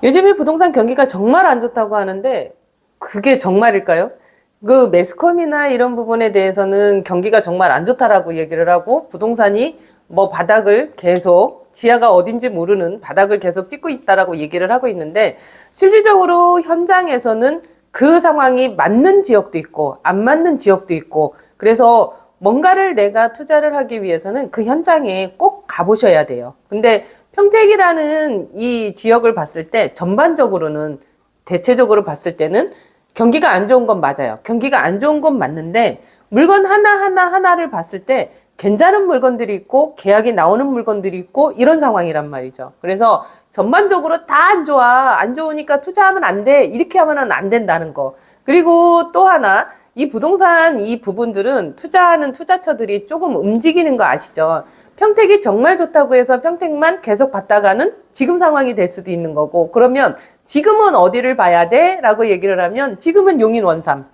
요즘에 부동산 경기가 정말 안 좋다고 하는데 그게 정말일까요? 그 매스컴이나 이런 부분에 대해서는 경기가 정말 안 좋다라고 얘기를 하고 부동산이 뭐 바닥을 계속 지하가 어딘지 모르는 바닥을 계속 찍고 있다라고 얘기를 하고 있는데 실질적으로 현장에서는 그 상황이 맞는 지역도 있고 안 맞는 지역도 있고 그래서 뭔가를 내가 투자를 하기 위해서는 그 현장에 꼭 가보셔야 돼요. 근데 평택이라는 이 지역을 봤을 때 전반적으로는 대체적으로 봤을 때는 경기가 안 좋은 건 맞아요. 경기가 안 좋은 건 맞는데 물건 하나를 봤을 때 괜찮은 물건들이 있고 계약이 나오는 물건들이 있고 이런 상황이란 말이죠. 그래서 전반적으로 다 안 좋아. 안 좋으니까 투자하면 안 돼. 이렇게 하면은 안 된다는 거. 그리고 또 하나 이 부동산 이 부분들은 투자하는 투자처들이 조금 움직이는 거 아시죠? 평택이 정말 좋다고 해서 평택만 계속 봤다가는 지금 상황이 될 수도 있는 거고 그러면 지금은 어디를 봐야 돼? 라고 얘기를 하면 지금은 용인 원삼.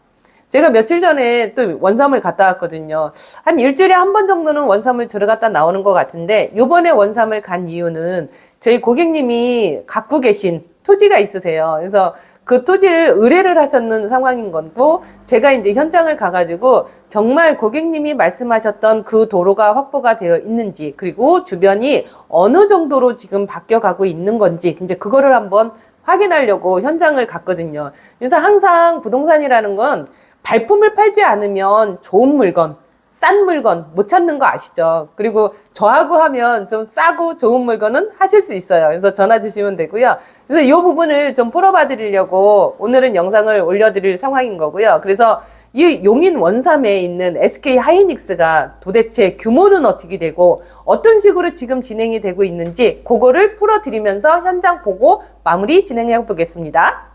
제가 며칠 전에 또 원삼을 갔다 왔거든요. 한 일주일에 한 번 정도는 원삼을 들어갔다 나오는 것 같은데 요번에 원삼을 간 이유는 저희 고객님이 갖고 계신 토지가 있으세요. 그래서 그 토지를 의뢰를 하셨는 상황인 거고 제가 이제 현장을 가가지고 정말 고객님이 말씀하셨던 그 도로가 확보가 되어 있는지 그리고 주변이 어느 정도로 지금 바뀌어가고 있는 건지 이제 그거를 한번 확인하려고 현장을 갔거든요. 그래서 항상 부동산이라는 건 발품을 팔지 않으면 좋은 물건, 싼 물건 못 찾는 거 아시죠? 그리고 저하고 하면 좀 싸고 좋은 물건은 하실 수 있어요. 그래서 전화 주시면 되고요. 그래서 이 부분을 좀 풀어봐 드리려고 오늘은 영상을 올려드릴 상황인 거고요. 그래서 이 용인 원삼에 있는 SK 하이닉스가 도대체 규모는 어떻게 되고 어떤 식으로 지금 진행이 되고 있는지 그거를 풀어드리면서 현장 보고 마무리 진행해 보겠습니다.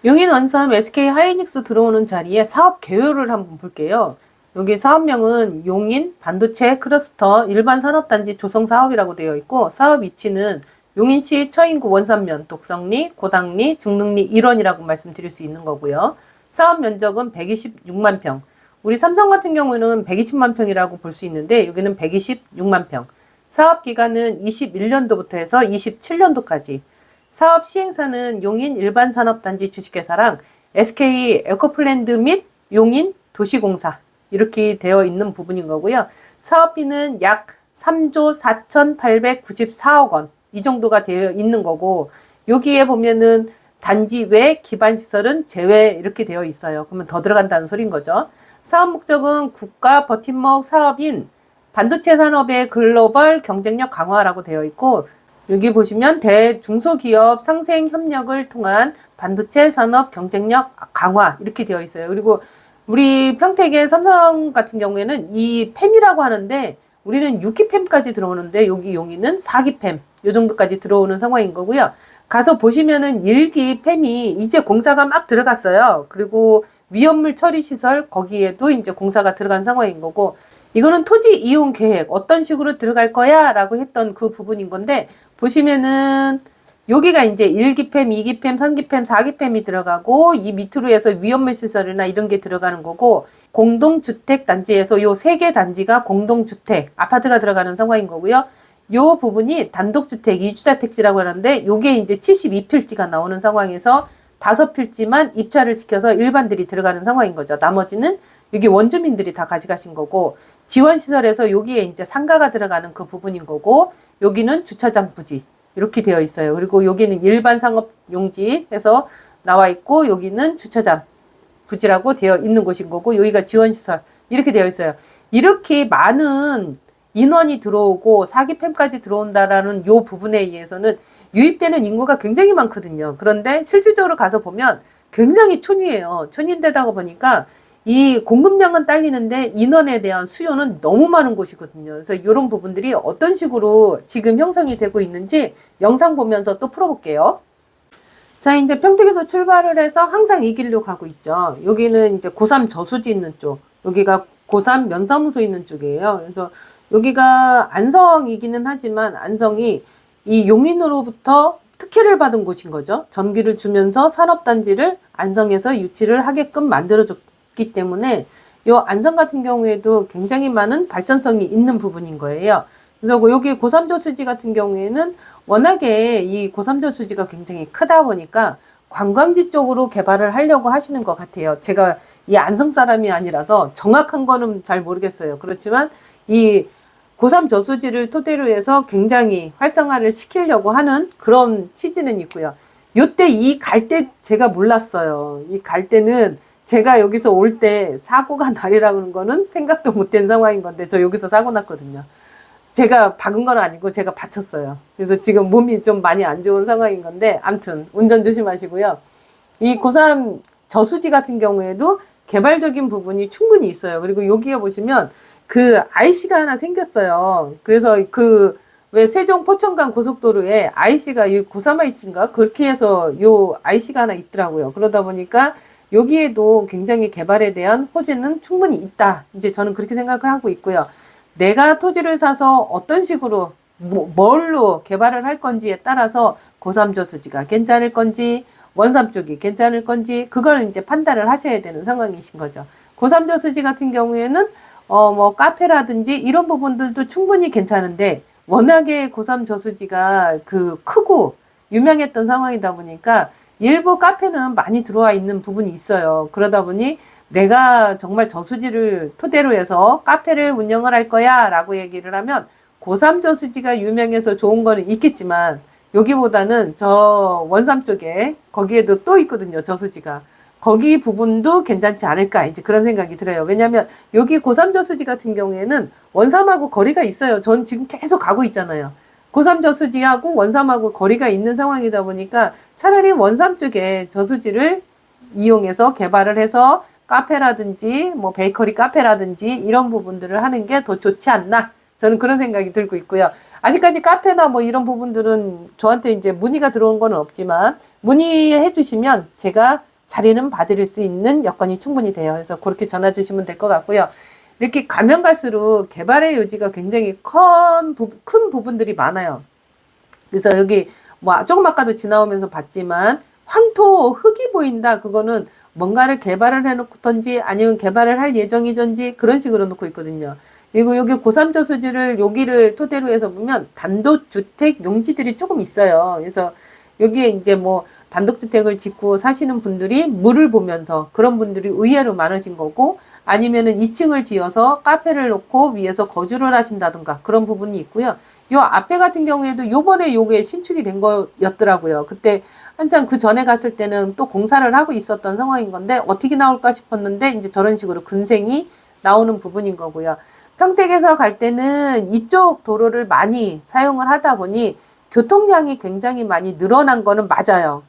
용인 원삼 SK 하이닉스 들어오는 자리에 사업 개요를 한번 볼게요. 여기 사업명은 용인 반도체 클러스터 일반 산업단지 조성 사업이라고 되어 있고 사업 위치는 용인시 처인구 원산면, 독성리, 고당리, 중릉리 일원이라고 말씀드릴 수 있는 거고요. 사업 면적은 126만 평. 우리 삼성 같은 경우는 120만 평이라고 볼 수 있는데 여기는 126만 평. 사업 기간은 21년도부터 해서 27년도까지. 사업 시행사는 용인 일반산업단지 주식회사랑 SK 에코플랜드 및 용인 도시공사 이렇게 되어 있는 부분인 거고요. 사업비는 약 3조 4,894억 원 이 정도가 되어 있는 거고 여기에 보면은 단지 외 기반시설은 제외 이렇게 되어 있어요. 그러면 더 들어간다는 소린 거죠. 사업 목적은 국가 버팀목 사업인 반도체 산업의 글로벌 경쟁력 강화라고 되어 있고 여기 보시면 대중소기업 상생 협력을 통한 반도체 산업 경쟁력 강화 이렇게 되어 있어요. 그리고 우리 평택의 삼성 같은 경우에는 이 펨이라고 하는데 우리는 6기 펨까지 들어오는데 여기 용인은 4기 펨 요 정도까지 들어오는 상황인 거고요. 가서 보시면은 1기 펨이 이제 공사가 막 들어갔어요. 그리고 위험물 처리 시설 거기에도 이제 공사가 들어간 상황인 거고 이거는 토지 이용 계획 어떤 식으로 들어갈 거야 라고 했던 그 부분인 건데 보시면은 여기가 이제 1기 펨, 2기 펨, 3기 펨, 4기 펨이 들어가고 이 밑으로 해서 위험물 시설이나 이런 게 들어가는 거고 공동주택 단지에서 요 3개 단지가 공동주택 아파트가 들어가는 상황인 거고요. 요 부분이 단독주택, 이주자 택지라고 하는데 요게 이제 72필지가 나오는 상황에서 5필지만 입찰을 시켜서 일반들이 들어가는 상황인 거죠. 나머지는 여기 원주민들이 다 가져가신 거고 지원시설에서 여기에 이제 상가가 들어가는 그 부분인 거고 여기는 주차장 부지 이렇게 되어 있어요. 그리고 여기는 일반 상업 용지 해서 나와 있고 여기는 주차장 부지라고 되어 있는 곳인 거고 여기가 지원시설 이렇게 되어 있어요. 이렇게 많은 인원이 들어오고 4기 펨까지 들어온다라는 요 부분에 의해서는 유입되는 인구가 굉장히 많거든요. 그런데 실질적으로 가서 보면 굉장히 촌이에요. 촌인데다 보니까 이 공급량은 딸리는데 인원에 대한 수요는 너무 많은 곳이거든요. 그래서 이런 부분들이 어떤 식으로 지금 형성이 되고 있는지 영상 보면서 또 풀어볼게요. 자, 이제 평택에서 출발을 해서 항상 이 길로 가고 있죠. 여기는 이제 고3 저수지 있는 쪽, 여기가 고3 면사무소 있는 쪽이에요. 그래서 여기가 안성이기는 하지만 안성이 이 용인으로부터 특혜를 받은 곳인 거죠. 전기를 주면서 산업단지를 안성에서 유치를 하게끔 만들어줬기 때문에 요 안성 같은 경우에도 굉장히 많은 발전성이 있는 부분인 거예요. 그래서 여기 고3 저수지 같은 경우에는 워낙에 이 고삼저수지가 굉장히 크다 보니까 관광지 쪽으로 개발을 하려고 하시는 것 같아요. 제가 이 안성 사람이 아니라서 정확한 거는 잘 모르겠어요. 그렇지만 이 고삼 저수지를 토대로 해서 굉장히 활성화를 시키려고 하는 그런 취지는 있고요. 요때 이 갈 때 제가 몰랐어요. 이 갈 때는 제가 여기서 올 때 사고가 날이라는 거는 생각도 못한 상황인 건데 저 여기서 사고 났거든요. 제가 박은 건 아니고 제가 다쳤어요. 그래서 지금 몸이 좀 많이 안 좋은 상황인 건데 아무튼 운전 조심하시고요. 이 고3 저수지 같은 경우에도 개발적인 부분이 충분히 있어요. 그리고 여기에 보시면 그 IC가 하나 생겼어요. 그래서 그 왜 세종 포천간 고속도로에 IC가 이 고3 IC인가 그렇게 해서 요 IC가 하나 있더라고요. 그러다 보니까 여기에도 굉장히 개발에 대한 호재는 충분히 있다. 이제 저는 그렇게 생각을 하고 있고요. 내가 토지를 사서 어떤 식으로 뭘로 개발을 할 건지에 따라서 고3 저수지가 괜찮을 건지 원삼 쪽이 괜찮을 건지 그거는 이제 판단을 하셔야 되는 상황이신 거죠. 고3 저수지 같은 경우에는 뭐 카페라든지 이런 부분들도 충분히 괜찮은데 워낙에 고3 저수지가 그 크고 유명했던 상황이다 보니까 일부 카페는 많이 들어와 있는 부분이 있어요. 그러다 보니 내가 정말 저수지를 토대로 해서 카페를 운영을 할 거야 라고 얘기를 하면 고3 저수지가 유명해서 좋은 거는 있겠지만 여기보다는 저 원삼 쪽에 거기에도 또 있거든요. 저수지가. 거기 부분도 괜찮지 않을까 이제 그런 생각이 들어요. 왜냐하면 여기 고3 저수지 같은 경우에는 원삼하고 거리가 있어요. 전 지금 계속 가고 있잖아요. 고3 저수지하고 원삼하고 거리가 있는 상황이다 보니까 차라리 원삼 쪽에 저수지를 이용해서 개발을 해서 카페라든지 뭐 베이커리 카페라든지 이런 부분들을 하는 게 더 좋지 않나 저는 그런 생각이 들고 있고요. 아직까지 카페나 뭐 이런 부분들은 저한테 이제 문의가 들어온 건 없지만 문의해 주시면 제가 자리는 봐드릴 수 있는 여건이 충분히 돼요. 그래서 그렇게 전화 주시면 될 것 같고요. 이렇게 가면 갈수록 개발의 요지가 굉장히 큰 부분들이 많아요. 그래서 여기 뭐 조금 아까도 지나오면서 봤지만 황토 흙이 보인다. 그거는 뭔가를 개발을 해놓던지 아니면 개발을 할 예정이던지 그런 식으로 놓고 있거든요. 그리고 여기 고3 저수지를 여기를 토대로 해서 보면 단독주택 용지들이 조금 있어요. 그래서 여기에 이제 뭐 단독주택을 짓고 사시는 분들이 물을 보면서 그런 분들이 의외로 많으신 거고 아니면은 2층을 지어서 카페를 놓고 위에서 거주를 하신다든가 그런 부분이 있고요. 요 앞에 같은 경우에도 요번에 요게 신축이 된 거였더라고요. 그때 한참 그 전에 갔을 때는 또 공사를 하고 있었던 상황인 건데 어떻게 나올까 싶었는데 이제 저런 식으로 근생이 나오는 부분인 거고요. 평택에서 갈 때는 이쪽 도로를 많이 사용을 하다 보니 교통량이 굉장히 많이 늘어난 거는 맞아요.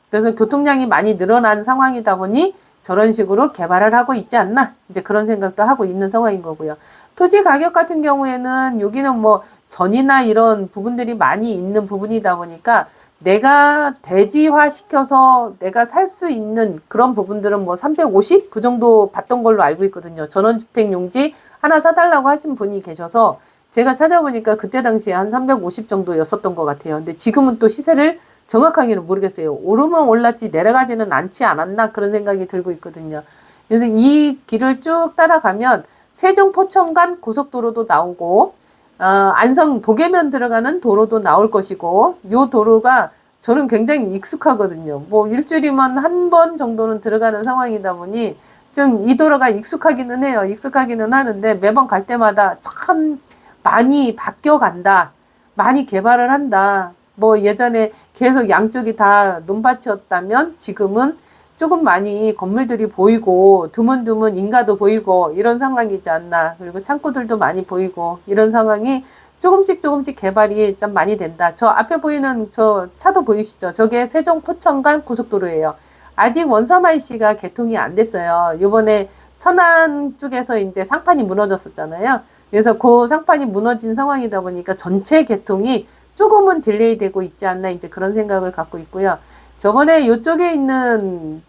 그래서 교통량이 많이 늘어난 상황이다 보니 저런 식으로 개발을 하고 있지 않나 이제 그런 생각도 하고 있는 상황인 거고요. 토지 가격 같은 경우에는 여기는 뭐 전이나 이런 부분들이 많이 있는 부분이다 보니까 내가 대지화 시켜서 내가 살 수 있는 그런 부분들은 뭐 350? 그 정도 받던 걸로 알고 있거든요. 전원주택 용지 하나 사달라고 하신 분이 계셔서 제가 찾아보니까 그때 당시에 한 350 정도였었던 것 같아요. 근데 지금은 또 시세를 정확하게는 모르겠어요. 오르면 올랐지 내려가지는 않지 않았나 그런 생각이 들고 있거든요. 그래서 이 길을 쭉 따라가면 세종 포천간 고속도로도 나오고 안성 도계면 들어가는 도로도 나올 것이고 요 도로가 저는 굉장히 익숙하거든요. 뭐 일주일이면 한 번 정도는 들어가는 상황이다 보니 좀 이 도로가 익숙하기는 해요. 익숙하기는 하는데 매번 갈 때마다 참 많이 바뀌어 간다. 많이 개발을 한다. 뭐 예전에 계속 양쪽이 다 논밭이었다면 지금은 조금 많이 건물들이 보이고 드문드문 인가도 보이고 이런 상황이지 않나. 그리고 창고들도 많이 보이고 이런 상황이 조금씩 개발이 좀 많이 된다. 저 앞에 보이는 저 차도 보이시죠? 저게 세종 포천간 고속도로예요. 아직 원삼 IC가 개통이 안 됐어요. 요번에 천안 쪽에서 이제 상판이 무너졌었잖아요. 그래서 그 상판이 무너진 상황이다 보니까 전체 개통이 조금은 딜레이 되고 있지 않나 이제 그런 생각을 갖고 있고요. 저번에 이쪽에 있는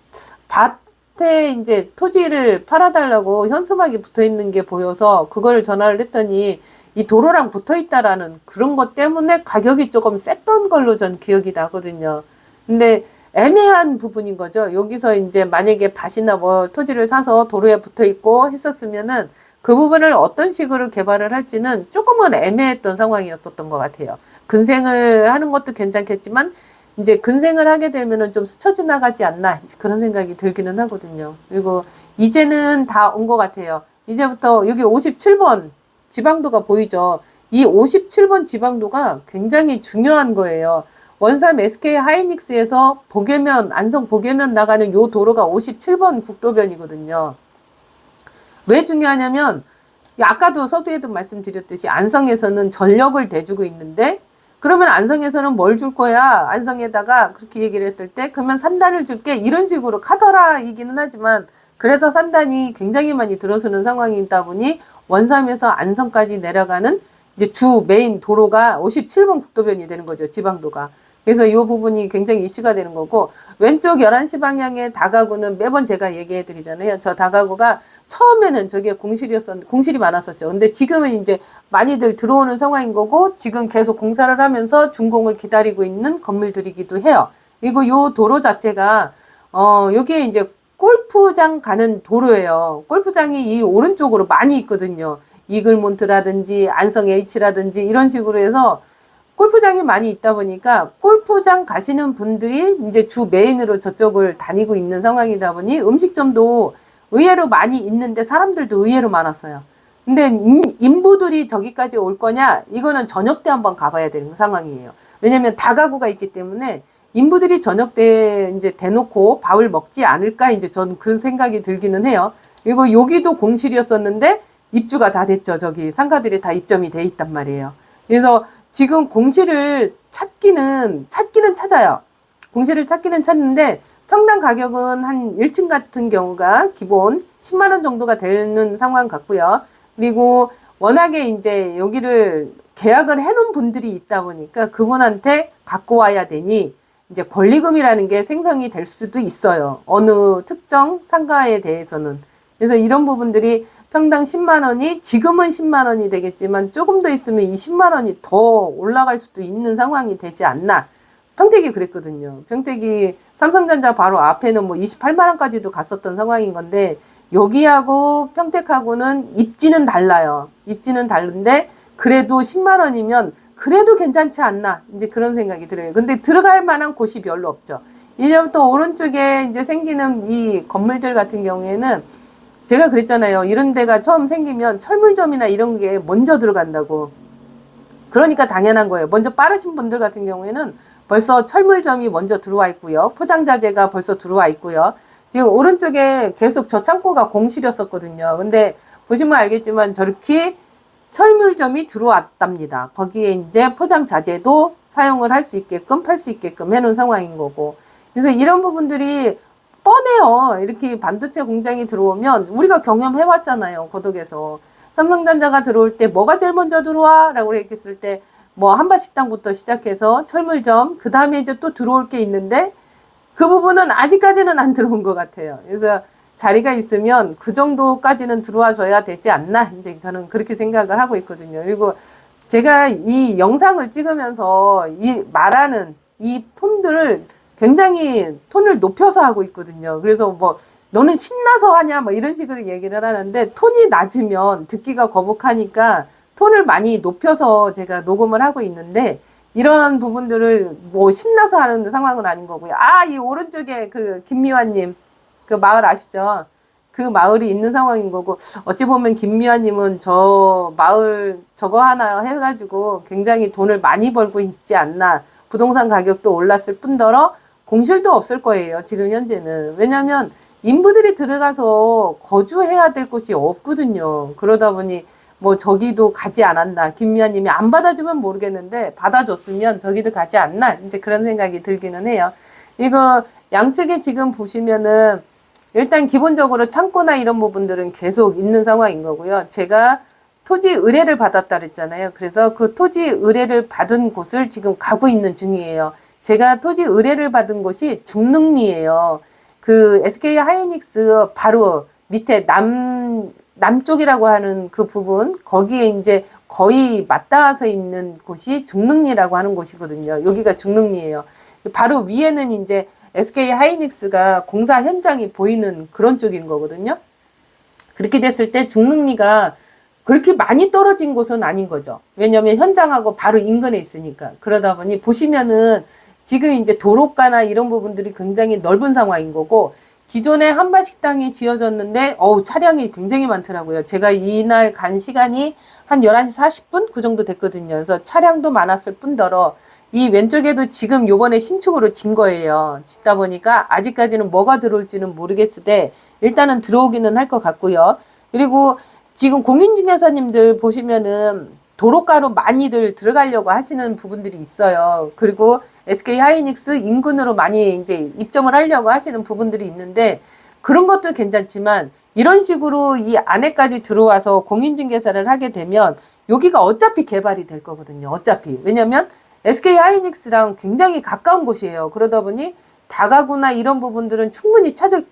밭에 이제 토지를 팔아달라고 현수막이 붙어 있는 게 보여서 그걸 전화를 했더니 이 도로랑 붙어 있다라는 그런 것 때문에 가격이 조금 셌던 걸로 전 기억이 나거든요. 근데 애매한 부분인 거죠. 여기서 이제 만약에 밭이나 뭐 토지를 사서 도로에 붙어 있고 했었으면은 그 부분을 어떤 식으로 개발을 할지는 조금은 애매했던 상황이었었던 것 같아요. 근생을 하는 것도 괜찮겠지만 이제 근생을 하게 되면은 좀 스쳐 지나가지 않나 그런 생각이 들기는 하거든요. 그리고 이제는 다 온 것 같아요. 이제부터 여기 57번 지방도가 보이죠. 이 57번 지방도가 굉장히 중요한 거예요. 원삼 SK 하이닉스에서 보계면 안성 보계면 나가는 요 도로가 57번 국도변이거든요. 왜 중요하냐면 아까도 서두에도 말씀드렸듯이 안성에서는 전력을 대주고 있는데 그러면 안성에서는 뭘 줄 거야? 안성에다가 그렇게 얘기를 했을 때 그러면 산단을 줄게 이런 식으로 카더라이기는 하지만 그래서 산단이 굉장히 많이 들어서는 상황이다 보니 원삼에서 안성까지 내려가는 이제 주 메인 도로가 57번 국도변이 되는 거죠. 지방도가. 그래서 이 부분이 굉장히 이슈가 되는 거고 왼쪽 11시 방향의 다가구는 매번 제가 얘기해 드리잖아요. 저 다가구가 처음에는 저게 공실이 많았었죠. 근데 지금은 이제 많이들 들어오는 상황인 거고 지금 계속 공사를 하면서 준공을 기다리고 있는 건물들이기도 해요. 그리고 요 도로 자체가 여기에 이제 골프장 가는 도로예요. 골프장이 이 오른쪽으로 많이 있거든요. 이글몬트라든지 안성 H라든지 이런 식으로 해서 골프장이 많이 있다 보니까 골프장 가시는 분들이 이제 주 메인으로 저쪽을 다니고 있는 상황이다 보니 음식점도 의외로 많이 있는데 사람들도 의외로 많았어요. 근데 인부들이 저기까지 올 거냐? 이거는 저녁 때 한번 가봐야 되는 상황이에요. 왜냐면 다가구가 있기 때문에 인부들이 저녁 때 이제 대놓고 밥을 먹지 않을까? 이제 전 그런 생각이 들기는 해요. 그리고 여기도 공실이었었는데 입주가 다 됐죠. 저기 상가들이 다 입점이 돼 있단 말이에요. 그래서 지금 공실을 찾기는 찾아요. 공실을 찾기는 찾는데 평당 가격은 한 1층 같은 경우가 기본 10만 원 정도가 되는 상황 같고요. 그리고 워낙에 이제 여기를 계약을 해놓은 분들이 있다 보니까 그분한테 갖고 와야 되니 이제 권리금이라는 게 생성이 될 수도 있어요. 어느 특정 상가에 대해서는. 그래서 이런 부분들이 평당 10만 원이 지금은 10만 원이 되겠지만 조금 더 있으면 이 10만 원이 더 올라갈 수도 있는 상황이 되지 않나. 평택이 그랬거든요. 평택이 삼성전자 바로 앞에는 뭐 28만 원까지도 갔었던 상황인 건데 여기하고 평택하고는 입지는 달라요. 입지는 다른데 그래도 10만 원이면 그래도 괜찮지 않나. 이제 그런 생각이 들어요. 근데 들어갈 만한 곳이 별로 없죠. 이제부터 오른쪽에 이제 생기는 이 건물들 같은 경우에는 제가 그랬잖아요. 이런 데가 처음 생기면 철물점이나 이런 게 먼저 들어간다고. 그러니까 당연한 거예요. 먼저 빠르신 분들 같은 경우에는 벌써 철물점이 먼저 들어와 있고요. 포장자재가 벌써 들어와 있고요. 지금 오른쪽에 계속 저 창고가 공실이었었거든요. 근데 보시면 알겠지만 저렇게 철물점이 들어왔답니다. 거기에 이제 포장자재도 사용을 할 수 있게끔 팔 수 있게끔 해놓은 상황인 거고. 그래서 이런 부분들이 뻔해요. 이렇게 반도체 공장이 들어오면 우리가 경험해왔잖아요. 고덕에서. 삼성전자가 들어올 때 뭐가 제일 먼저 들어와? 라고 얘기했을 때 뭐 한밭식당부터 시작해서 철물점 그 다음에 이제 또 들어올 게 있는데 그 부분은 아직까지는 안 들어온 것 같아요. 그래서 자리가 있으면 그 정도까지는 들어와 줘야 되지 않나 이제 저는 그렇게 생각을 하고 있거든요. 그리고 제가 이 영상을 찍으면서 이 말하는 이 톤들을 굉장히 톤을 높여서 하고 있거든요. 그래서 뭐 너는 신나서 하냐 뭐 이런 식으로 얘기를 하는데 톤이 낮으면 듣기가 거북하니까 톤을 많이 높여서 제가 녹음을 하고 있는데 이런 부분들을 뭐 신나서 하는 상황은 아닌 거고요. 아, 이 오른쪽에 그 김미화님 그 마을 아시죠? 그 마을이 있는 상황인 거고 어찌 보면 김미화님은 저 마을 저거 하나 해가지고 굉장히 돈을 많이 벌고 있지 않나. 부동산 가격도 올랐을 뿐더러 공실도 없을 거예요. 지금 현재는. 왜냐하면 인부들이 들어가서 거주해야 될 곳이 없거든요. 그러다 보니 뭐 저기도 가지 않았나. 김미아님이 안 받아주면 모르겠는데 받아줬으면 저기도 가지 않나. 이제 그런 생각이 들기는 해요. 이거 양쪽에 지금 보시면은 일단 기본적으로 창고나 이런 부분들은 계속 있는 상황인 거고요. 제가 토지 의뢰를 받았다 그랬잖아요. 그래서 그 토지 의뢰를 받은 곳을 지금 가고 있는 중이에요. 제가 토지 의뢰를 받은 곳이 중릉리예요. 그 SK 하이닉스 바로 밑에 남쪽이라고 하는 그 부분, 거기에 이제 거의 맞닿아서 있는 곳이 중릉리라고 하는 곳이거든요. 여기가 중릉리예요. 바로 위에는 이제 SK 하이닉스가 공사 현장이 보이는 그런 쪽인 거거든요. 그렇게 됐을 때 중릉리가 그렇게 많이 떨어진 곳은 아닌 거죠. 왜냐면 현장하고 바로 인근에 있으니까. 그러다 보니 보시면은 지금 이제 도로가나 이런 부분들이 굉장히 넓은 상황인 거고, 기존에 한밭식당이 지어졌는데 차량이 굉장히 많더라고요. 제가 이날 간 시간이 한 11시 40분 그 정도 됐거든요. 그래서 차량도 많았을 뿐더러 이 왼쪽에도 지금 요번에 신축으로 진 거예요. 짓다 보니까 아직까지는 뭐가 들어올지는 모르겠으되 일단은 들어오기는 할 것 같고요. 그리고 지금 공인중개사님들 보시면은 도로가로 많이들 들어가려고 하시는 부분들이 있어요. 그리고 SK 하이닉스 인근으로 많이 이제 입점을 하려고 하시는 부분들이 있는데, 그런 것도 괜찮지만 이런 식으로 이 안에까지 들어와서 공인중개사를 하게 되면 여기가 어차피 개발이 될 거거든요. 어차피. 왜냐면 SK 하이닉스랑 굉장히 가까운 곳이에요. 그러다 보니 다가구나 이런 부분들은 충분히 찾을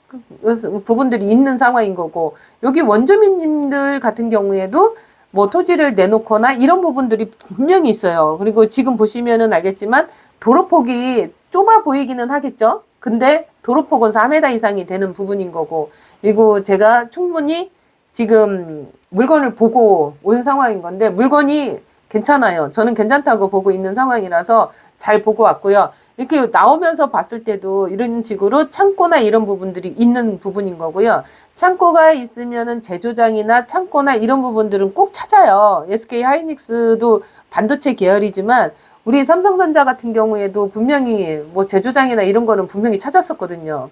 부분들이 있는 상황인 거고, 여기 원주민님들 같은 경우에도 뭐 토지를 내놓거나 이런 부분들이 분명히 있어요. 그리고 지금 보시면은 알겠지만 도로폭이 좁아 보이기는 하겠죠. 근데 도로폭은 4m 이상이 되는 부분인 거고, 그리고 제가 충분히 지금 물건을 보고 온 상황인 건데 물건이 괜찮아요. 저는 괜찮다고 보고 있는 상황이라서 잘 보고 왔고요. 이렇게 나오면서 봤을 때도 이런 식으로 창고나 이런 부분들이 있는 부분인 거고요. 창고가 있으면은 제조장이나 창고나 이런 부분들은 꼭 찾아요. SK 하이닉스도 반도체 계열이지만 우리 삼성전자 같은 경우에도 분명히 뭐 제조장이나 이런 거는 분명히 찾았었거든요.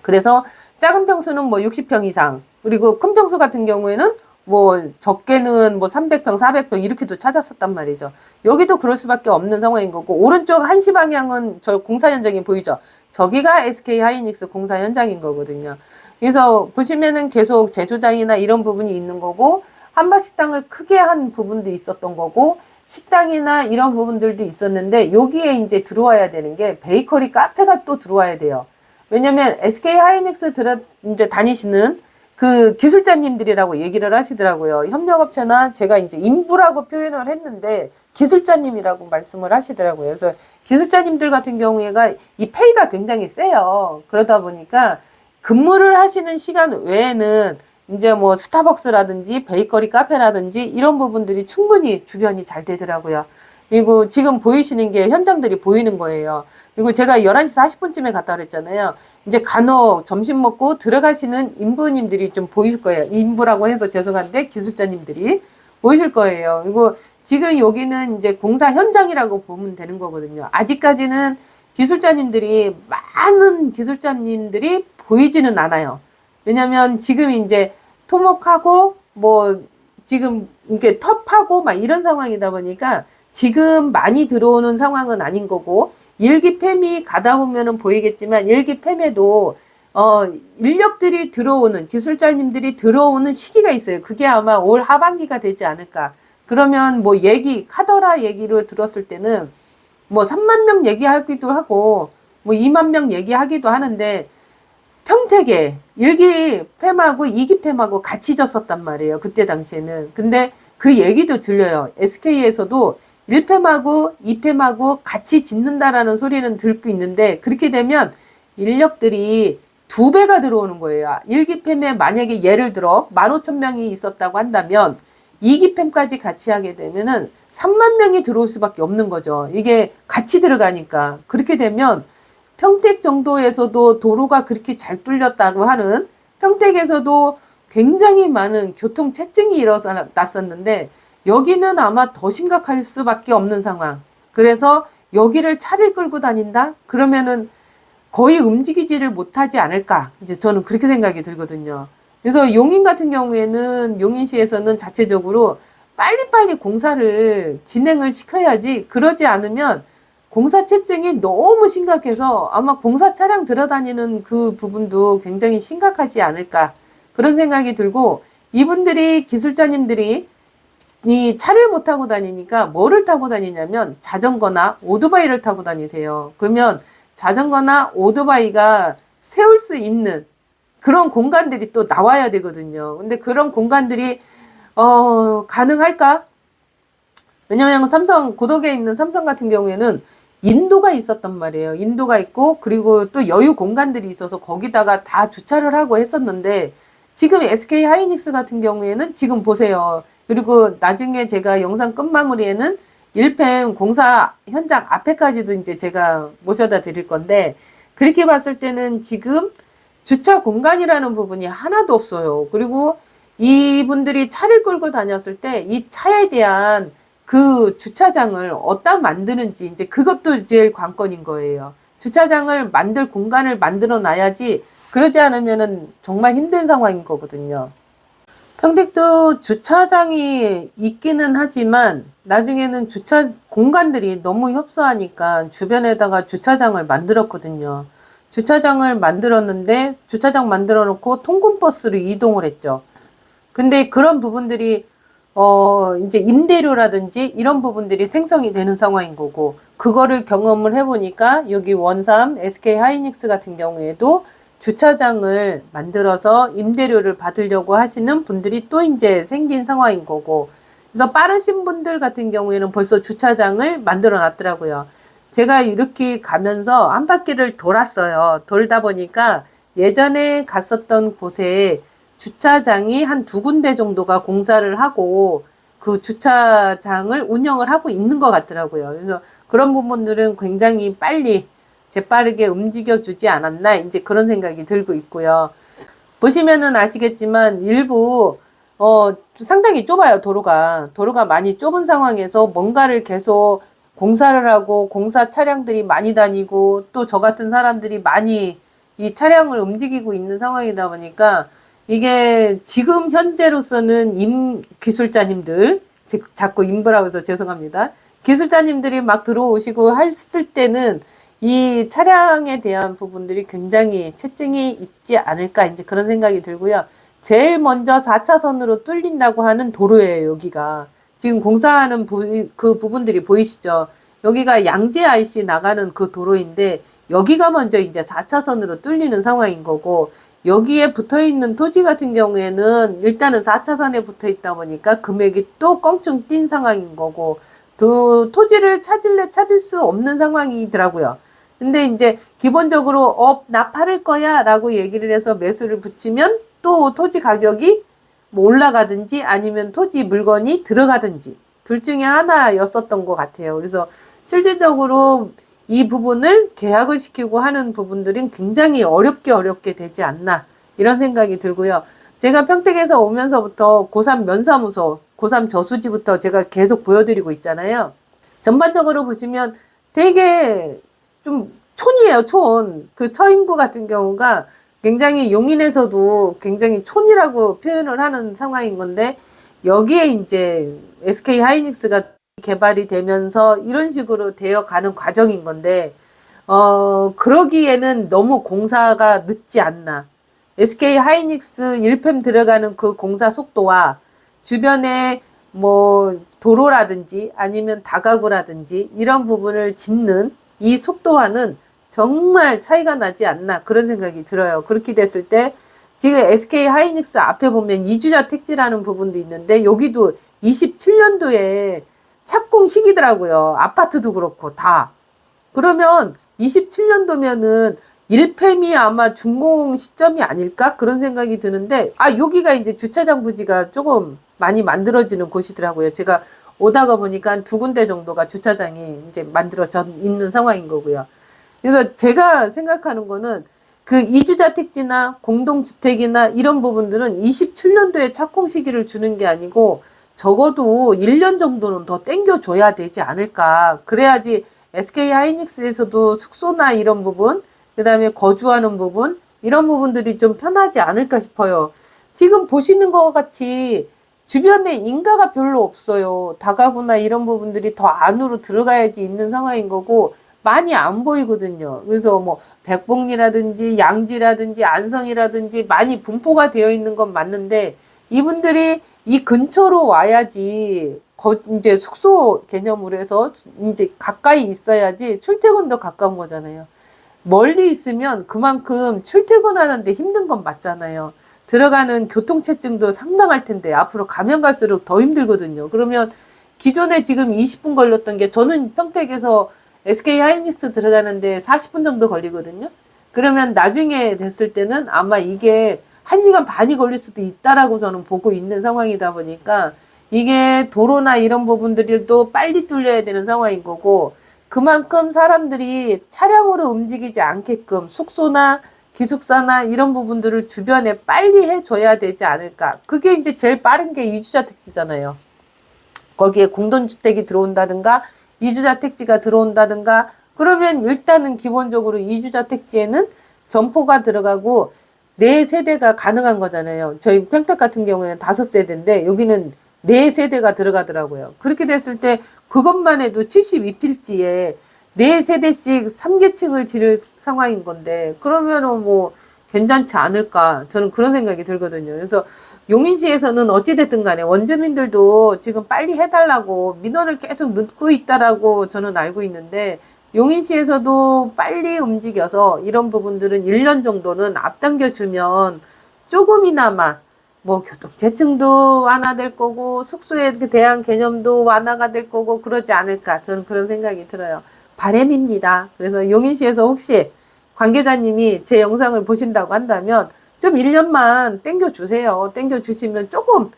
그래서 작은 평수는 뭐 60평 이상, 그리고 큰 평수 같은 경우에는 뭐 적게는 뭐 300평, 400평 이렇게도 찾았었단 말이죠. 여기도 그럴 수밖에 없는 상황인 거고, 오른쪽 한시 방향은 저 공사 현장이 보이죠. 저기가 SK 하이닉스 공사 현장인 거거든요. 그래서 보시면은 계속 제조장이나 이런 부분이 있는 거고, 한밭식당을 크게 한 부분도 있었던 거고, 식당이나 이런 부분들도 있었는데 여기에 이제 들어와야 되는 게 베이커리 카페가 또 들어와야 돼요. 왜냐면 SK 하이닉스 이제 다니시는 그 기술자님들이라고 얘기를 하시더라고요. 협력업체나 제가 이제 인부라고 표현을 했는데 기술자님이라고 말씀을 하시더라고요. 그래서 기술자님들 같은 경우에가 이 페이가 굉장히 세요. 그러다 보니까 근무를 하시는 시간 외에는 이제 뭐 스타벅스라든지 베이커리 카페라든지 이런 부분들이 충분히 주변이 잘 되더라고요. 그리고 지금 보이시는 게 현장들이 보이는 거예요. 그리고 제가 11시 40분쯤에 갔다 그랬잖아요. 이제 간혹 점심 먹고 들어가시는 인부님들이 좀 보일 거예요. 인부라고 해서 죄송한데 기술자님들이 보이실 거예요. 그리고 지금 여기는 이제 공사 현장이라고 보면 되는 거거든요. 아직까지는 많은 기술자님들이 보이지는 않아요. 왜냐면 지금 이제 토목하고 뭐 지금 이게 텁하고 막 이런 상황이다 보니까 지금 많이 들어오는 상황은 아닌 거고, 일기팸이 가다 보면은 보이겠지만 일기팸에도 인력들이 들어오는, 기술자님들이 들어오는 시기가 있어요. 그게 아마 올 하반기가 되지 않을까. 그러면 뭐 카더라 얘기를 들었을 때는 뭐 3만 명 얘기하기도 하고 뭐 2만 명 얘기하기도 하는데, 평택에 1기팸하고 2기팸하고 같이 졌었단 말이에요. 그때 당시에는. 근데 그 얘기도 들려요. SK에서도 1팸하고 2팸하고 같이 짓는다라는 소리는 듣고 있는데, 그렇게 되면 인력들이 2배가 들어오는 거예요. 1기팸에 만약에 예를 들어 15,000명이 있었다고 한다면 2기팸까지 같이 하게 되면은 3만 명이 들어올 수밖에 없는 거죠. 이게 같이 들어가니까. 그렇게 되면 평택 정도에서도 도로가 그렇게 잘 뚫렸다고 하는, 평택에서도 굉장히 많은 교통체증이 일어났었는데 여기는 아마 더 심각할 수밖에 없는 상황. 그래서 여기를 차를 끌고 다닌다? 그러면은 거의 움직이지를 못하지 않을까. 이제 저는 그렇게 생각이 들거든요. 그래서 용인 같은 경우에는, 용인시에서는 자체적으로 빨리빨리 공사를 진행을 시켜야지, 그러지 않으면 공사체증이 너무 심각해서 아마 공사 차량 들어다니는 그 부분도 굉장히 심각하지 않을까. 그런 생각이 들고, 이분들이, 기술자님들이 이 차를 못 타고 다니니까 뭐를 타고 다니냐면 자전거나 오토바이를 타고 다니세요. 그러면 자전거나 오토바이가 세울 수 있는 그런 공간들이 또 나와야 되거든요. 근데 그런 공간들이 가능할까? 왜냐면 고덕에 있는 삼성 같은 경우에는 인도가 있었단 말이에요. 인도가 있고, 그리고 또 여유 공간들이 있어서 거기다가 다 주차를 하고 했었는데, 지금 SK 하이닉스 같은 경우에는 지금 보세요. 그리고 나중에 제가 영상 끝마무리에는 일펜 공사 현장 앞에까지도 이제 제가 모셔다 드릴 건데, 그렇게 봤을 때는 지금 주차 공간이라는 부분이 하나도 없어요. 그리고 이분들이 차를 끌고 다녔을 때 이 차에 대한 그 주차장을 어디다 만드는지, 이제 그것도 제일 관건인 거예요. 주차장을 만들 공간을 만들어 놔야지, 그러지 않으면은 정말 힘든 상황인 거거든요. 평택도 주차장이 있기는 하지만 나중에는 주차 공간들이 너무 협소하니까 주변에다가 주차장을 만들었거든요. 주차장을 만들었는데 주차장 만들어 놓고 통근버스로 이동을 했죠. 근데 그런 부분들이 이제 임대료라든지 이런 부분들이 생성이 되는 상황인 거고, 그거를 경험을 해보니까 여기 원삼 SK 하이닉스 같은 경우에도 주차장을 만들어서 임대료를 받으려고 하시는 분들이 또 이제 생긴 상황인 거고, 그래서 빠르신 분들 같은 경우에는 벌써 주차장을 만들어 놨더라고요. 제가 이렇게 가면서 한 바퀴를 돌았어요. 돌다 보니까 예전에 갔었던 곳에 주차장이 한 2군데 정도가 공사를 하고 그 주차장을 운영을 하고 있는 것 같더라고요. 그래서 그런 부분들은 굉장히 빨리 재빠르게 움직여 주지 않았나, 이제 그런 생각이 들고 있고요. 보시면은 아시겠지만 일부 상당히 좁아요. 도로가 많이 좁은 상황에서 뭔가를 계속 공사를 하고 공사 차량들이 많이 다니고 또 저 같은 사람들이 많이 이 차량을 움직이고 있는 상황이다 보니까, 이게 지금 현재로서는 기술자님들, 자꾸 임부라고 해서 죄송합니다. 기술자님들이 막 들어오시고 했을 때는 이 차량에 대한 부분들이 굉장히 체증이 있지 않을까, 이제 그런 생각이 들고요. 제일 먼저 4차선으로 뚫린다고 하는 도로예요, 여기가. 지금 공사하는 그 부분들이 보이시죠? 여기가 양재 IC 나가는 그 도로인데, 여기가 먼저 이제 4차선으로 뚫리는 상황인 거고, 여기에 붙어 있는 토지 같은 경우에는 일단은 4차선에 붙어 있다 보니까 금액이 또 껑충 뛴 상황인 거고, 또 토지를 찾을 수 없는 상황이더라고요. 근데 이제 기본적으로 나 팔을 거야 라고 얘기를 해서 매수를 붙이면 또 토지 가격이 뭐 올라가든지 아니면 토지 물건이 들어가든지 둘 중에 하나였었던 것 같아요. 그래서 실질적으로 이 부분을 계약을 시키고 하는 부분들은 굉장히 어렵게 되지 않나, 이런 생각이 들고요. 제가 평택에서 오면서부터 고3 면사무소, 고3 저수지부터 제가 계속 보여드리고 있잖아요. 전반적으로 보시면 되게 좀 촌이에요, 촌. 그 처인구 같은 경우가 굉장히 용인에서도 굉장히 촌이라고 표현을 하는 상황인 건데, 여기에 이제 SK 하이닉스가 개발이 되면서 이런 식으로 되어 가는 과정인 건데, 그러기에는 너무 공사가 늦지 않나. SK 하이닉스 1펜 들어가는 그 공사 속도와 주변에 뭐 도로라든지 아니면 다가구라든지 이런 부분을 짓는 이 속도와는 정말 차이가 나지 않나, 그런 생각이 들어요. 그렇게 됐을 때 지금 SK 하이닉스 앞에 보면 이주자 택지라는 부분도 있는데, 여기도 27년도에 착공식이더라고요. 아파트도 그렇고 다. 그러면 27년도면은 1펜이 아마 준공 시점이 아닐까, 그런 생각이 드는데, 여기가 이제 주차장 부지가 조금 많이 만들어지는 곳이더라고요. 제가 오다가 보니까 한 2군데 정도가 주차장이 이제 만들어져 있는 상황인 거고요. 그래서 제가 생각하는 거는 그 이주자 택지나 공동주택이나 이런 부분들은 27년도에 착공 시기를 주는 게 아니고 적어도 1년 정도는 더 땡겨줘야 되지 않을까. 그래야지 SK 하이닉스에서도 숙소나 이런 부분, 그 다음에 거주하는 부분, 이런 부분들이 좀 편하지 않을까 싶어요. 지금 보시는 것 같이 주변에 인가가 별로 없어요. 다가구나 이런 부분들이 더 안으로 들어가야지 있는 상황인 거고, 많이 안 보이거든요. 그래서 뭐 백봉리라든지 양지라든지 안성이라든지 많이 분포가 되어 있는 건 맞는데, 이분들이 이 근처로 와야지 이제 숙소 개념으로 해서 이제 가까이 있어야지 출퇴근도 가까운 거잖아요. 멀리 있으면 그만큼 출퇴근하는데 힘든 건 맞잖아요. 들어가는 교통체증도 상당할 텐데 앞으로 가면 갈수록 더 힘들거든요. 그러면 기존에 지금 20분 걸렸던 게, 저는 평택에서 SK 하이닉스 들어가는데 40분 정도 걸리거든요. 그러면 나중에 됐을 때는 아마 이게 1시간 반이 걸릴 수도 있다라고 저는 보고 있는 상황이다 보니까 이게 도로나 이런 부분들도 빨리 뚫려야 되는 상황인 거고, 그만큼 사람들이 차량으로 움직이지 않게끔 숙소나 기숙사나 이런 부분들을 주변에 빨리 해줘야 되지 않을까. 그게 이제 제일 빠른 게 이주자 택지잖아요. 거기에 공동주택이 들어온다든가 이주자 택지가 들어온다든가, 그러면 일단은 기본적으로 이주자 택지에는 점포가 들어가고 4세대가 가능한 거잖아요. 저희 평택 같은 경우에는 5세대인데 여기는 4세대가 들어가더라고요. 그렇게 됐을 때 그것만 해도 72필지에 4세대씩 3계층을 지를 상황인 건데, 그러면은 뭐 괜찮지 않을까, 저는 그런 생각이 들거든요. 그래서 용인시에서는 어찌됐든 간에 원주민들도 지금 빨리 해달라고 민원을 계속 넣고 있다라고 저는 알고 있는데, 용인시에서도 빨리 움직여서 이런 부분들은 1년 정도는 앞당겨 주면 조금이나마 뭐 교통체증도 완화될 거고 숙소에 대한 개념도 완화가 될 거고 그러지 않을까, 저는 그런 생각이 들어요. 바람입니다. 그래서 용인시에서 혹시 관계자님이 제 영상을 보신다고 한다면 좀 1년만 땡겨주세요. 땡겨주시면 조금,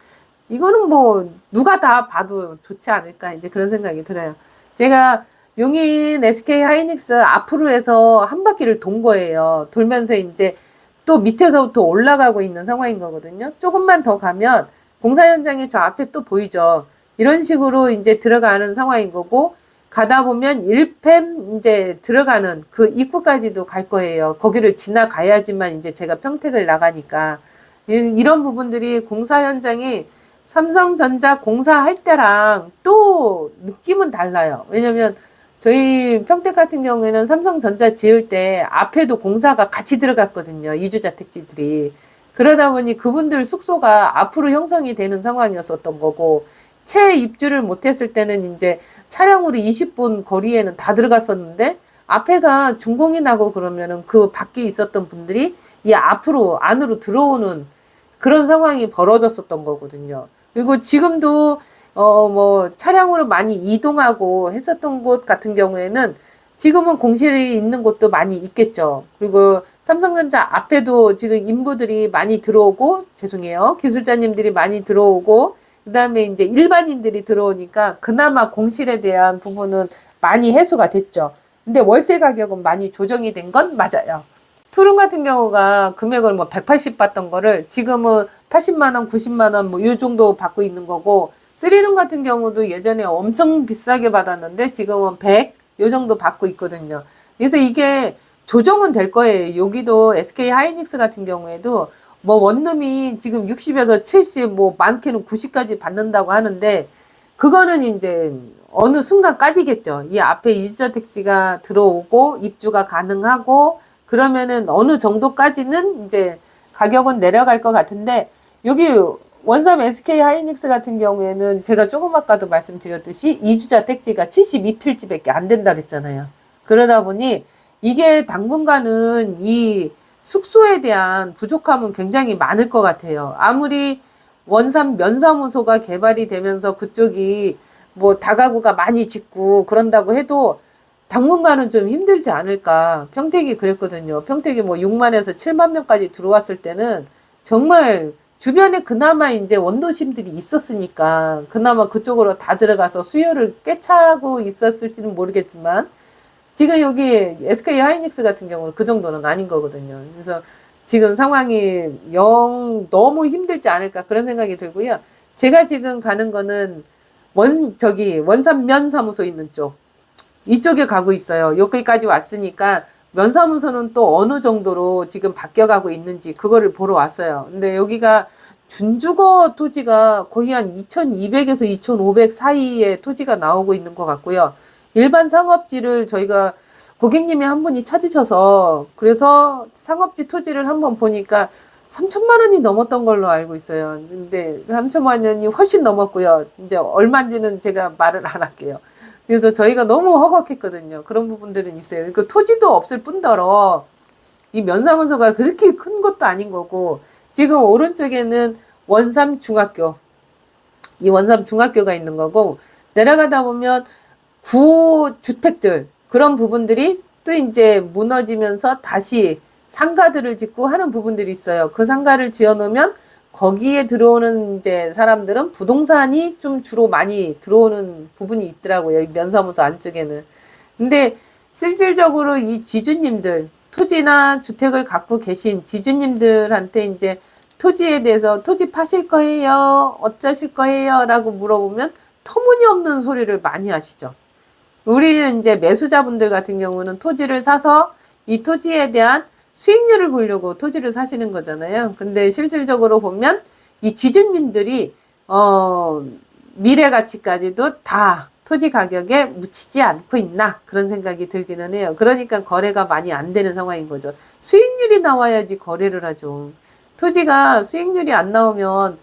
이거는 뭐 누가 다 봐도 좋지 않을까, 이제 그런 생각이 들어요. 제가 용인 SK 하이닉스 앞으로 해서 한 바퀴를 돈 거예요. 돌면서 이제 또 밑에서부터 올라가고 있는 상황인 거거든요. 조금만 더 가면 공사 현장이 저 앞에 또 보이죠. 이런 식으로 이제 들어가는 상황인 거고, 가다 보면 1펜 이제 들어가는 그 입구까지도 갈 거예요. 거기를 지나가야지만 이제 제가 평택을 나가니까. 이런 부분들이 공사 현장이 삼성전자 공사할 때랑 또 느낌은 달라요. 왜냐면 저희 평택 같은 경우에는 삼성전자 지을 때 앞에도 공사가 같이 들어갔거든요. 이주자 택지들이. 그러다 보니 그분들 숙소가 앞으로 형성이 되는 상황이었었던 거고, 채 입주를 못했을 때는 이제 차량으로 20분 거리에는 다 들어갔었는데, 앞에가 준공이 나고 그러면은 그 밖에 있었던 분들이 이 앞으로 안으로 들어오는 그런 상황이 벌어졌었던 거거든요. 그리고 지금도 뭐 차량으로 많이 이동하고 했었던 곳 같은 경우에는 지금은 공실이 있는 곳도 많이 있겠죠. 그리고 삼성전자 앞에도 지금 인부들이 많이 들어오고, 죄송해요, 기술자님들이 많이 들어오고, 그 다음에 이제 일반인들이 들어오니까 그나마 공실에 대한 부분은 많이 해소가 됐죠. 근데 월세 가격은 많이 조정이 된 건 맞아요. 투룸 같은 경우가 금액을 뭐 180 받던 거를 지금은 80만원, 90만원 뭐 요 정도 받고 있는 거고, 쓰리룸 같은 경우도 예전에 엄청 비싸게 받았는데 지금은 100 요 정도 받고 있거든요. 그래서 이게 조정은 될 거예요. 여기도 SK 하이닉스 같은 경우에도 뭐 원룸이 지금 60에서 70, 뭐 많게는 90까지 받는다고 하는데, 그거는 이제 어느 순간까지겠죠. 이 앞에 이주자 택지가 들어오고 입주가 가능하고 그러면은 어느 정도까지는 이제 가격은 내려갈 것 같은데, 여기 원삼 SK 하이닉스 같은 경우에는 제가 조금 아까도 말씀드렸듯이 이주자 택지가 72필지밖에 안 된다 그랬잖아요. 그러다 보니 이게 당분간은 이 숙소에 대한 부족함은 굉장히 많을 것 같아요. 아무리 원삼 면사무소가 개발이 되면서 그쪽이 뭐 다가구가 많이 짓고 그런다고 해도 당분간은 좀 힘들지 않을까. 평택이 그랬거든요. 평택이 뭐 6만에서 7만 명까지 들어왔을 때는 정말 주변에 그나마 이제 원도심들이 있었으니까 그나마 그쪽으로 다 들어가서 수요를 꿰차고 있었을지는 모르겠지만, 지금 여기 SK 하이닉스 같은 경우는 그 정도는 아닌 거거든요. 그래서 지금 상황이 영 너무 힘들지 않을까 그런 생각이 들고요. 제가 지금 가는 거는 원산 면사무소 있는 쪽, 이쪽에 가고 있어요. 여기까지 왔으니까 면사무소는 또 어느 정도로 지금 바뀌어가고 있는지 그거를 보러 왔어요. 근데 여기가 준주거 토지가 거의 한 2200에서 2500 사이에 토지가 나오고 있는 것 같고요. 일반 상업지를 저희가 고객님이 한 분이 찾으셔서 그래서 상업지 토지를 한번 보니까 3천만 원이 넘었던 걸로 알고 있어요. 근데 3천만 원이 훨씬 넘었고요. 이제 얼마인지는 제가 말을 안 할게요. 그래서 저희가 너무 허걱했거든요. 그런 부분들은 있어요. 그 토지도 없을 뿐더러 이 면사무소가 그렇게 큰 것도 아닌 거고, 지금 오른쪽에는 원삼 중학교, 이 원삼 중학교가 있는 거고, 내려가다 보면 구주택들 그런 부분들이 또 이제 무너지면서 다시 상가들을 짓고 하는 부분들이 있어요. 그 상가를 지어 놓으면 거기에 들어오는 이제 사람들은 부동산이 좀 주로 많이 들어오는 부분이 있더라고요. 이 면사무소 안쪽에는. 근데 실질적으로 이 지주님들, 토지나 주택을 갖고 계신 지주님들한테 이제 토지에 대해서 토지 파실 거예요? 어쩌실 거예요? 라고 물어보면 터무니없는 소리를 많이 하시죠. 우리는 이제 매수자분들 같은 경우는 토지를 사서 이 토지에 대한 수익률을 보려고 토지를 사시는 거잖아요. 근데 실질적으로 보면 이 지주민들이 미래 가치까지도 다 토지 가격에 묻히지 않고 있나 그런 생각이 들기는 해요. 그러니까 거래가 많이 안 되는 상황인 거죠. 수익률이 나와야지 거래를 하죠. 토지가 수익률이 안 나오면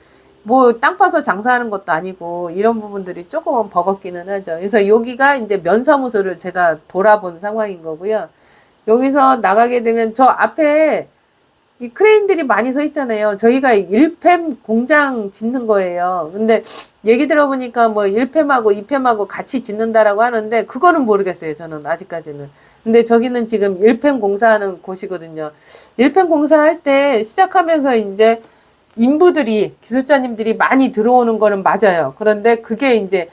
뭐 땅 파서 장사하는 것도 아니고 이런 부분들이 조금은 버겁기는 하죠. 그래서 여기가 이제 면사무소를 제가 돌아본 상황인 거고요. 여기서 나가게 되면 저 앞에 이 크레인들이 많이 서 있잖아요. 저희가 1펨 공장 짓는 거예요. 근데 얘기 들어보니까 뭐 1펨하고 2펨하고 같이 짓는다라고 하는데 그거는 모르겠어요. 저는 아직까지는. 근데 저기는 지금 1펨 공사하는 곳이거든요. 1펨 공사할 때 시작하면서 이제 인부들이 기술자님들이 많이 들어오는 거는 맞아요. 그런데 그게 이제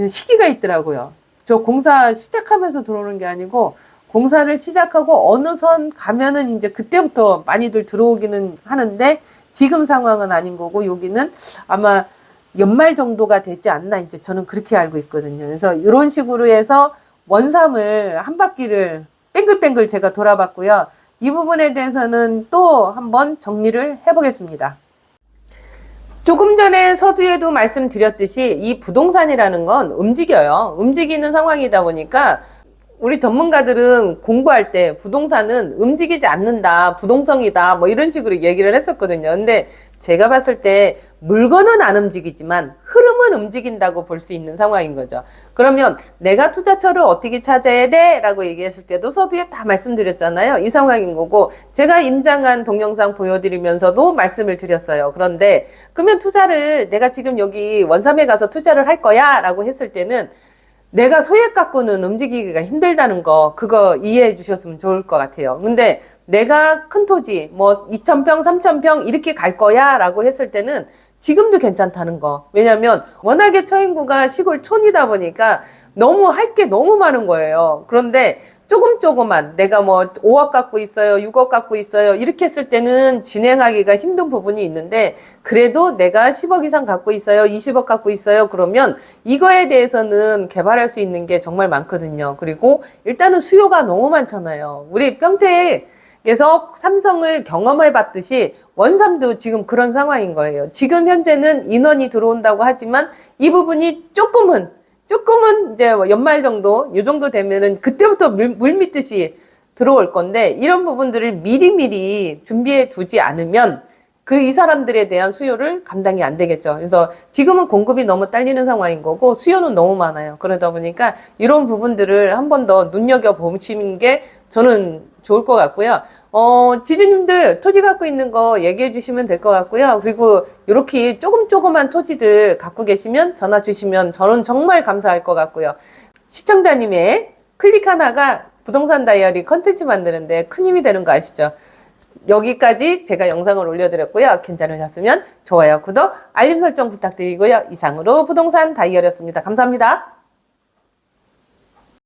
시기가 있더라고요. 저 공사 시작하면서 들어오는 게 아니고 공사를 시작하고 어느 선 가면은 이제 그때부터 많이들 들어오기는 하는데 지금 상황은 아닌 거고 여기는 아마 연말 정도가 되지 않나 이제 저는 그렇게 알고 있거든요. 그래서 이런 식으로 해서 원삼을 한 바퀴를 뱅글뱅글 제가 돌아봤고요. 이 부분에 대해서는 또 한번 정리를 해보겠습니다. 조금 전에 서두에도 말씀드렸듯이 이 부동산이라는 건 움직여요. 움직이는 상황이다 보니까 우리 전문가들은 공부할 때 부동산은 움직이지 않는다, 부동성이다, 뭐 이런 식으로 얘기를 했었거든요. 근데 제가 봤을 때 물건은 안 움직이지만 흐름은 움직인다고 볼 수 있는 상황인 거죠. 그러면 내가 투자처를 어떻게 찾아야 돼? 라고 얘기했을 때도 서두에 다 말씀드렸잖아요. 이 상황인 거고 제가 임장한 동영상 보여드리면서도 말씀을 드렸어요. 그런데 그러면 투자를 내가 지금 여기 원삼에 가서 투자를 할 거야 라고 했을 때는 내가 소액 갖고는 움직이기가 힘들다는 거 그거 이해해 주셨으면 좋을 것 같아요. 근데 내가 큰 토지 뭐 2,000평 3,000평 이렇게 갈 거야 라고 했을 때는 지금도 괜찮다는 거. 왜냐면 워낙에 처인구가 시골촌이다 보니까 너무 할 게 너무 많은 거예요. 그런데 조금만 내가 뭐 5억 갖고 있어요, 6억 갖고 있어요 이렇게 했을 때는 진행하기가 힘든 부분이 있는데 그래도 내가 10억 이상 갖고 있어요, 20억 갖고 있어요 그러면 이거에 대해서는 개발할 수 있는 게 정말 많거든요. 그리고 일단은 수요가 너무 많잖아요. 우리 평택에서 삼성을 경험해 봤듯이 원삼도 지금 그런 상황인 거예요. 지금 현재는 인원이 들어온다고 하지만 이 부분이 조금은 이제 연말 정도, 요 정도 되면은 그때부터 물 믿듯이 들어올 건데 이런 부분들을 미리미리 준비해 두지 않으면 그 이 사람들에 대한 수요를 감당이 안 되겠죠. 그래서 지금은 공급이 너무 딸리는 상황인 거고 수요는 너무 많아요. 그러다 보니까 이런 부분들을 한 번 더 눈여겨보시는 게 저는 좋을 것 같고요. 지주님들 토지 갖고 있는 거 얘기해 주시면 될 것 같고요. 그리고 이렇게 조그만 토지들 갖고 계시면 전화 주시면 저는 정말 감사할 것 같고요. 시청자님의 클릭 하나가 부동산 다이어리 컨텐츠 만드는데 큰 힘이 되는 거 아시죠? 여기까지 제가 영상을 올려드렸고요. 괜찮으셨으면 좋아요, 구독, 알림 설정 부탁드리고요. 이상으로 부동산 다이어리였습니다. 감사합니다.